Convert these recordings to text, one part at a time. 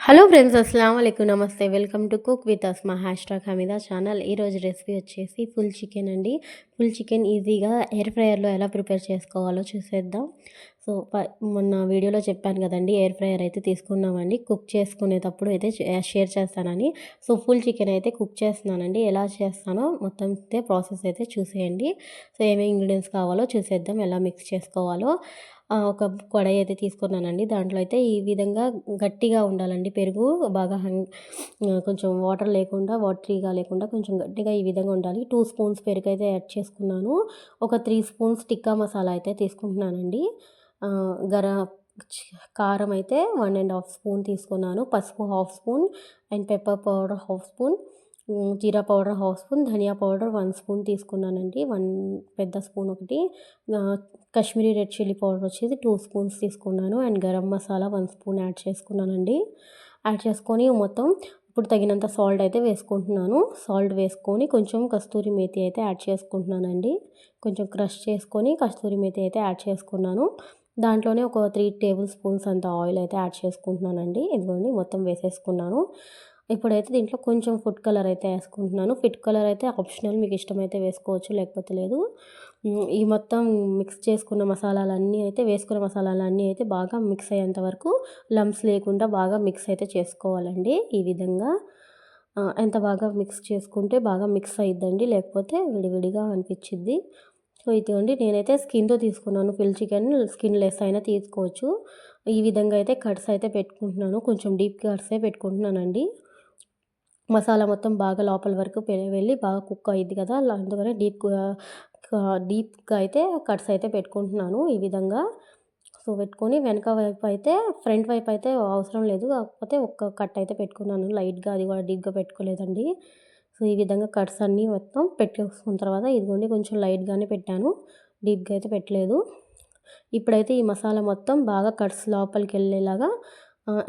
Hello friends, అస్సలాము అలైకుం, నమస్తే. Welcome to cook with Asma #Hamida channel. ఈరోజు రెసిపీ వచ్చేసి ఫుల్ చికెన్ అండి. ఫుల్ చికెన్ ఈజీగా ఎయిర్ ఫ్రైయర్లో ఎలా ప్రిపేర్ చేసుకోవాలో చూసేద్దాం. సో మొన్న వీడియోలో చెప్పాను కదండి, ఎయిర్ ఫ్రైయర్ అయితే తీసుకున్నామండి. కుక్ చేసుకునేటప్పుడు అయితే షేర్ చేస్తానని. సో ఫుల్ చికెన్ అయితే కుక్ చేస్తున్నానండి. ఎలా చేస్తానో మొత్తం అయితే ప్రాసెస్ అయితే చూసేయండి. సో ఏమేమి ఇంగ్రీడియంట్స్ కావాలో చూసేద్దాం, ఎలా మిక్స్ చేసుకోవాలో. ఒక కడాయి అయితే తీసుకున్నానండి. దాంట్లో అయితే ఈ విధంగా గట్టిగా ఉండాలండి పెరుగు. బాగా కొంచెం వాటర్ లేకుండా, వాటరీగా లేకుండా కొంచెం గట్టిగా ఈ విధంగా ఉండాలి. 2 స్పూన్స్ పెరుగైతే యాడ్ చేసుకున్నాను. ఒక 3 స్పూన్స్ టిక్కా మసాలా అయితే తీసుకుంటున్నానండి. ఆహ్, గర కారం అయితే 1 ½ స్పూన్ తీసుకున్నాను. పసుపు half spoon and pepper powder half spoon, జీరా పౌడర్ హాఫ్ స్పూన్, ధనియా పౌడర్ 1 స్పూన్ తీసుకున్నానండి. 1 పెద్ద స్పూన్ ఒకటి. కాశ్మీరీ రెడ్ చిల్లీ పౌడర్ వచ్చేసి 2 స్పూన్స్ తీసుకున్నాను. And garam masala 1 spoon add చేసుకున్నానండి. యాడ్ చేసుకొని మొత్తం ఇప్పుడు తగినంత సాల్ట్ అయితే వేసుకుంటున్నాను. సాల్ట్ వేసుకొని కొంచెం కస్తూరి మేతి అయితే యాడ్ చేసుకుంటున్నానండి. కొంచెం క్రష్ చేసుకొని కస్తూరి మేతి అయితే యాడ్ చేసుకున్నాను. దాంట్లోనే ఒక 3 టేబుల్ స్పూన్స్ అంత ఆయిల్ అయితే యాడ్ చేసుకుంటున్నానండి. ఇదిగోండి మొత్తం వేసేసుకున్నాను. ఇప్పుడైతే దీంట్లో కొంచెం ఫుడ్ కలర్ అయితే వేసుకుంటున్నాను. ఫుడ్ కలర్ అయితే ఆప్షనల్, మీకు ఇష్టమైతే వేసుకోవచ్చు, లేకపోతే లేదు. ఈ మొత్తం మిక్స్ చేసుకున్న మసాలాలన్నీ అయితే వేసుకున్న మసాలాలన్నీ అయితే బాగా మిక్స్ అయ్యేంత వరకు లంప్స్ లేకుండా బాగా మిక్స్ అయితే చేసుకోవాలండి. ఈ విధంగా ఎంత బాగా మిక్స్ చేసుకుంటే బాగా మిక్స్ అయిద్దండి, లేకపోతే విడివిడిగా అనిపించిద్ది. సో ఇదిగోండి, నేనైతే స్కిన్తో తీసుకున్నాను. ఫుల్ చికెన్ స్కిన్ లెస్ అయినా తీసుకోవచ్చు. ఈ విధంగా అయితే కట్స్ అయితే పెట్టుకుంటున్నాను. కొంచెం డీప్ కట్సే పెట్టుకుంటున్నానండి. మసాలా మొత్తం బాగా లోపల వరకు వెళ్ళి బాగా కుక్ అయ్యిద్ది కదా, అందుకనే డీప్గా అయితే కట్స్ అయితే పెట్టుకుంటున్నాను ఈ విధంగా. సో పెట్టుకొని వెనక వైపు అయితే, ఫ్రంట్ వైపు అయితే అవసరం లేదు, కాకపోతే ఒక్క కట్ అయితే పెట్టుకున్నాను లైట్గా, అది కూడా డీప్గా పెట్టుకోలేదండి. సో ఈ విధంగా కట్స్ అన్నీ మొత్తం పెట్టేసుకున్న తర్వాత ఇదిగోండి కొంచెం లైట్గానే పెట్టాను, డీప్గా అయితే పెట్టలేదు. ఇప్పుడైతే ఈ మసాలా మొత్తం బాగా కట్స్ లోపలికి వెళ్ళేలాగా,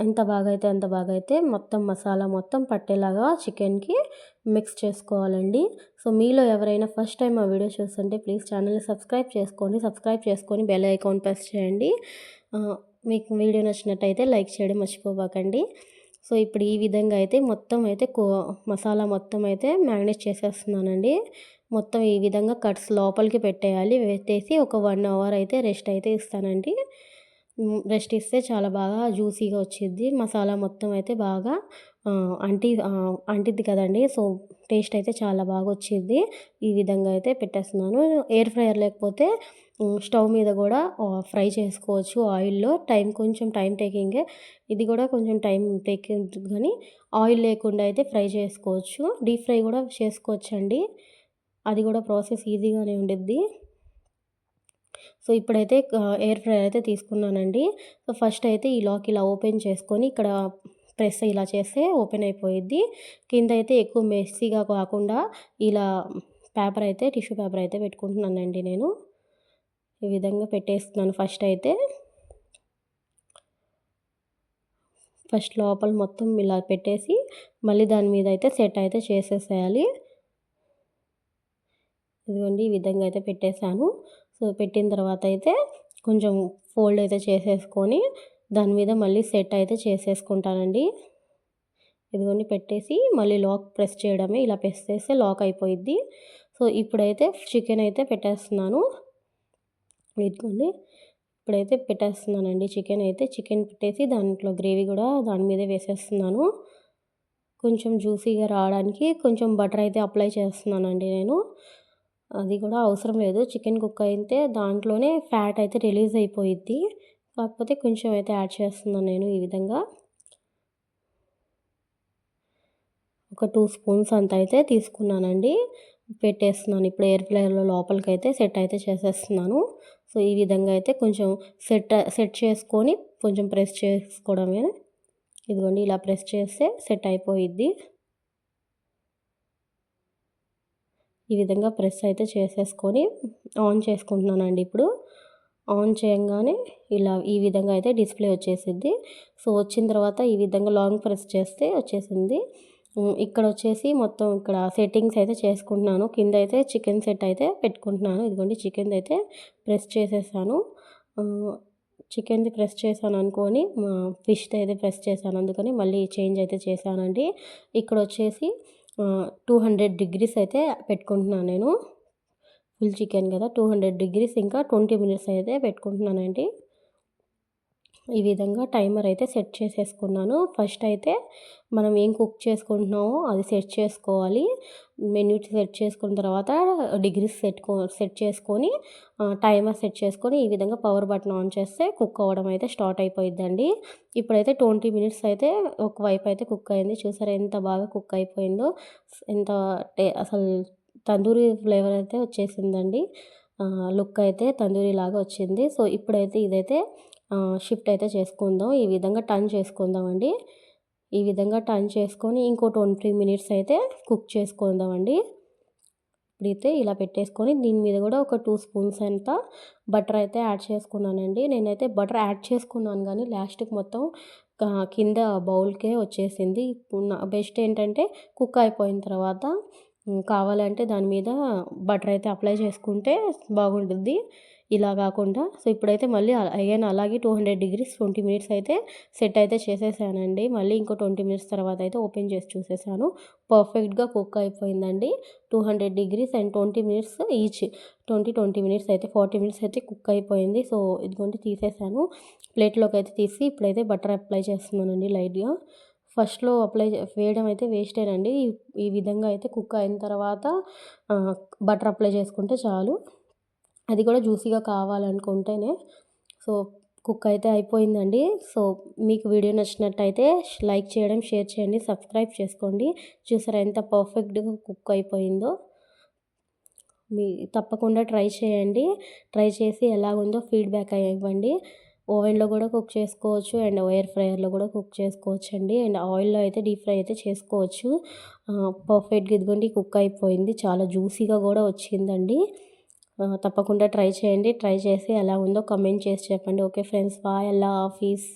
ఎంత బాగా అయితే అంత బాగా అయితే మొత్తం మసాలా మొత్తం పట్టేలాగా చికెన్కి మిక్స్ చేసుకోవాలండి. సో మీలో ఎవరైనా ఫస్ట్ టైం ఆ వీడియో చూస్తుంటే ప్లీజ్ ఛానల్ని సబ్స్క్రైబ్ చేసుకొని బెల్ ఐకాన్ ప్రెస్ చేయండి. మీకు వీడియో నచ్చినట్టయితే లైక్ చేయడం మర్చిపోబాకండి. సో ఇప్పుడు ఈ విధంగా అయితే మొత్తం అయితే మసాలా మొత్తం అయితే మ్యారినేట్ చేసేస్తున్నానండి. మొత్తం ఈ విధంగా కట్స్ లోపలికి పెట్టేయాలి. పెట్టేసి ఒక 1 అవర్ అయితే రెస్ట్ అయితే ఇస్తానండి. రెస్ట్ ఇస్తే చాలా బాగా జ్యూసీగా వచ్చిద్ది. మసాలా మొత్తం అయితే బాగా అంటిద్ది కదండీ. సో టేస్ట్ అయితే చాలా బాగా వచ్చిద్ది. ఈ విధంగా అయితే పెట్టేస్తున్నాను. ఎయిర్ ఫ్రైయర్ లేకపోతే స్టవ్ మీద కూడా ఫ్రై చేసుకోవచ్చు ఆయిల్‌లో. కొంచెం టైం టేకింగే. ఇది కూడా కొంచెం టైం టేకింగ్ కానీ ఆయిల్ లేకుండా అయితే ఫ్రై చేసుకోవచ్చు. డీప్ ఫ్రై కూడా చేసుకోవచ్చండి. అది కూడా ప్రాసెస్ ఈజీగానే ఉండిద్ది. సో ఇప్పుడైతే ఎయిర్ ఫ్రైయర్ అయితే తీసుకున్నానండి. సో ఫస్ట్ అయితే ఈ లాక్ ఇలా ఓపెన్ చేసుకొని ఇక్కడ ప్రెస్ ఇలా చేస్తే ఓపెన్ అయిపోయిద్ది. కింద అయితే ఎక్కువ మెస్సీగా కాకుండా ఇలా టిష్యూ పేపర్ అయితే పెట్టుకుంటున్నానండి నేను. ఈ విధంగా పెట్టేస్తున్నాను ఫస్ట్ లోపల మొత్తం ఇలా పెట్టేసి మళ్ళీ దాని మీద అయితే సెట్ అయితే చేసేసేయాలి. ఇదిగోండి ఈ విధంగా అయితే పెట్టేశాను. సో పెట్టిన తర్వాత అయితే కొంచెం ఫోల్డ్ అయితే చేసేసుకొని దాని మీద మళ్ళీ సెట్ అయితే చేసేసుకుంటానండి. ఇదిగోండి పెట్టేసి మళ్ళీ లాక్ ప్రెస్ చేయడమే. ఇలా ప్రెస్ చేస్తే లాక్ అయిపోయిద్ది. సో ఇప్పుడైతే చికెన్ అయితే పెట్టేస్తున్నాను. ఇదిగోండి ఇప్పుడైతే పెట్టేస్తున్నానండి చికెన్ పెట్టేసి దాంట్లో గ్రేవీ కూడా దాని మీదే వేసేస్తున్నాను. కొంచెం జ్యూసీగా రావడానికి కొంచెం బటర్ అయితే అప్లై చేస్తున్నానండి నేను. అది కూడా అవసరం లేదు, చికెన్ కుక్ అయితే దాంట్లోనే ఫ్యాట్ అయితే రిలీజ్ అయిపోయిద్ది. కాకపోతే కొంచెం అయితే యాడ్ చేస్తున్నాను నేను ఈ విధంగా. ఒక 2 స్పూన్స్ అంత అయితే తీసుకున్నానండి. పెట్టేస్తున్నాను. ఇప్పుడు ఎయిర్ ఫ్రైయర్‌లో లోపలికైతే సెట్ అయితే చేసేస్తున్నాను. సో ఈ విధంగా అయితే కొంచెం సెట్ చేసుకొని కొంచెం ప్రెస్ చేసుకోవడమే. ఇదిగోండి ఇలా ప్రెస్ చేస్తే సెట్ అయిపోయిద్ది. ఈ విధంగా ప్రెస్ అయితే చేసేసుకొని ఆన్ చేసుకుంటున్నానండి ఇప్పుడు. ఆన్ చేయంగానే ఇలా ఈ విధంగా అయితే డిస్ప్లే వచ్చేసిద్ది. సో వచ్చిన తర్వాత ఈ విధంగా లాంగ్ ప్రెస్ చేస్తే వచ్చేసింది. ఇక్కడ వచ్చేసి మొత్తం ఇక్కడ సెట్టింగ్స్ అయితే చేసుకుంటున్నాను. కింద అయితే చికెన్ సెట్ అయితే పెట్టుకుంటున్నాను. ఇదిగోండి చికెన్‌ది అయితే ప్రెస్ చేసేసాను. చికెన్‌ది ప్రెస్ చేశాను అనుకోని ఫిష్‌ది అయితే ప్రెస్ చేశాను. అందుకని మళ్ళీ చేంజ్ అయితే చేశానండి. ఇక్కడొచ్చేసి 200 డిగ్రీస్ అయితే పెట్టుకుంటున్నాను నేను. ఫుల్ చికెన్ కదా! 200 డిగ్రీస్ ఇంకా 20 మినిట్స్ అయితే పెట్టుకుంటున్నానండి. ఈ విధంగా టైమర్ అయితే సెట్ చేసేసుకున్నాను. ఫస్ట్ అయితే మనం ఏం కుక్ చేసుకుంటున్నామో అది సెట్ చేసుకోవాలి. మినిట్ సెట్ చేసుకున్న తర్వాత డిగ్రీస్ సెట్ చేసుకొని టైమర్ సెట్ చేసుకొని ఈ విధంగా పవర్ బటన్ ఆన్ చేస్తే కుక్ అవ్వడం అయితే స్టార్ట్ అయిపోయిద్దండి. ఇప్పుడైతే 20 మినిట్స్ అయితే ఒకవైపు అయితే కుక్ అయింది. చూసారా ఎంత బాగా కుక్ అయిపోయిందో. ఎంత అసలు తందూరి ఫ్లేవర్ అయితే వచ్చేసిందండి. లుక్ అయితే తందూరిలాగా వచ్చింది. సో, ఇప్పుడైతే ఇదైతే షిఫ్ట్ అయితే చేసుకుందాం. ఈ విధంగా టర్న్ చేసుకుందామండి. ఈ విధంగా టర్న్ చేసుకొని ఇంకో 20 మినిట్స్ అయితే కుక్ చేసుకుందామండి. ఇప్పుడైతే ఇలా పెట్టేసుకొని దీని మీద కూడా ఒక 2 స్పూన్స్ అంత బటర్ అయితే యాడ్ చేసుకున్నానండి. నేనైతే బటర్ యాడ్ చేసుకున్నాను గానీ లాస్ట్‌కి మొత్తం కింద బౌల్‌కే వచ్చేసింది. ఇప్పుడు నా బెస్ట్ ఏంటంటే కుక్ అయిపోయిన తర్వాత కావాలంటే దాని మీద బటర్ అయితే అప్లై చేసుకుంటే బాగుంటుంది. ఇలా కాకుండా సో, ఇప్పుడైతే మళ్ళీ అగైన్ అలాగే 200 డిగ్రీస్ 20 మినిట్స్ అయితే సెట్ అయితే చేసేసానండి. మళ్ళీ ఇంకో 20 మినిట్స్ తర్వాత అయితే ఓపెన్ చేసి చూసేసాను. పర్ఫెక్ట్‌గా కుక్ అయిపోయిందండి. 200 degrees and 20 minutes each 20 minutes అయితే 40 మినిట్స్ అయితే కుక్ అయిపోయింది. సో, ఇదిగోండి తీసేసాను. ప్లేట్‌లోకి అయితే తీసి ఇప్పుడైతే బటర్ అప్లై చేస్తున్నానండి లైట్‌గా. ఫస్ట్‌లో వేయడం అయితే వేస్టేనండి. ఈ విధంగా అయితే కుక్ అయిన తర్వాత బటర్ అప్లై చేసుకుంటే చాలు. అది కూడా జ్యూసీగా కావాలనుకుంటేనే. సో, కుక్ అయితే అయిపోయిందండి. సో, మీకు వీడియో నచ్చినట్టయితే లైక్ చేయడం, షేర్ చేయండి, సబ్స్క్రైబ్ చేసుకోండి. చూసారా ఎంత పర్ఫెక్ట్‌గా కుక్ అయిపోయిందో. మీ తప్పకుండా ట్రై చేయండి. ట్రై చేసి ఎలాగుందో ఫీడ్‌బ్యాక్ ఇవ్వండి. ఓవెన్‌లో కూడా కుక్ చేసుకోవచ్చు అండ్ ఎయిర్ ఫ్రైయర్‌లో కూడా కుక్ చేసుకోవచ్చండి. అండ్ ఆయిల్‌లో అయితే డీప్ ఫ్రై అయితే చేసుకోవచ్చు. పర్ఫెక్ట్‌గా ఇదిగోండి కుక్ అయిపోయింది. చాలా జ్యూసీగా కూడా వచ్చిందండి. తప్పకుండా ట్రై చేయండి. ట్రై చేసి ఎలా ఉందో కామెంట్ చేసి చెప్పండి. Okay friends, bye. అల్లా హాఫీజ్.